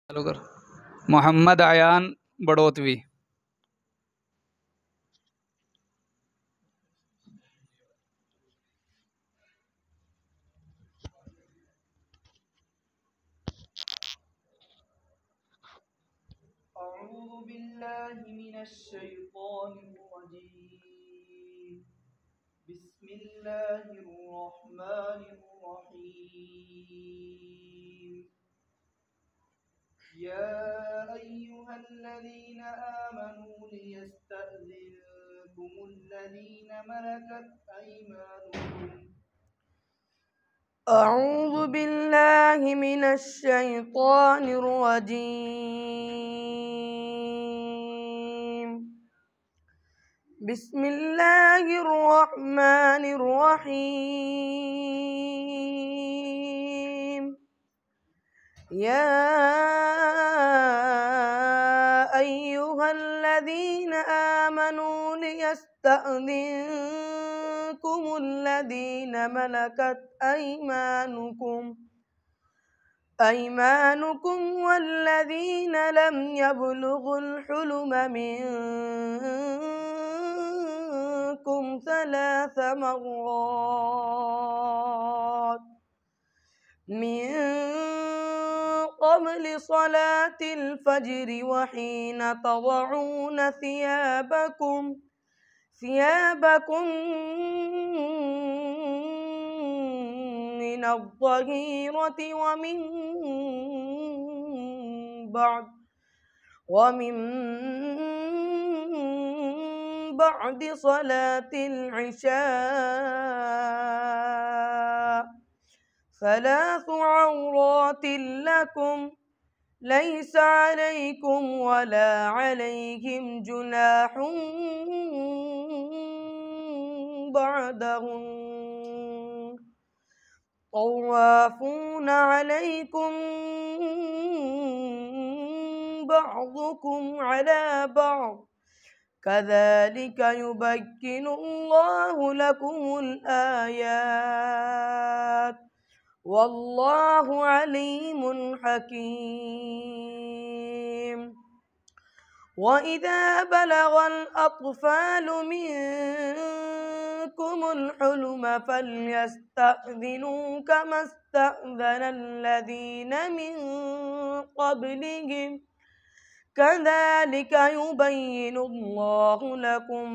चालू कर। मोहम्मद आयान बड़ोतवी। أعوذ بالله من الشيطان الرجيم. بسم الله الرحمن الرحيم. يا أيها الذين آمنوا ليستأذنكم الذين ملكت أيمانكم. أعوذ بالله من الشيطان الرجيم. بسم الله الرحمن الرحيم. يا أيها الذين آمنوا ليستأذنكم الذين ملكت أيمانكم والذين لم يبلغوا الحلم منكم 3 مرات من قبل صلاة الفجر وحين تضعون ثيابكم من الظهيرة ومن بعد صلاة العشاء 3 عورات لكم ليس عليكم ولا عليهم جناح بعدهم طوافون عليكم بعضكم على بعض كذلك يبين الله لكم الآيات والله عليم حكيم. وإذا بلغ الأطفال منكم الحلم فليستأذنوا كما استأذن الذين من قبلهم كذلك يبين الله لكم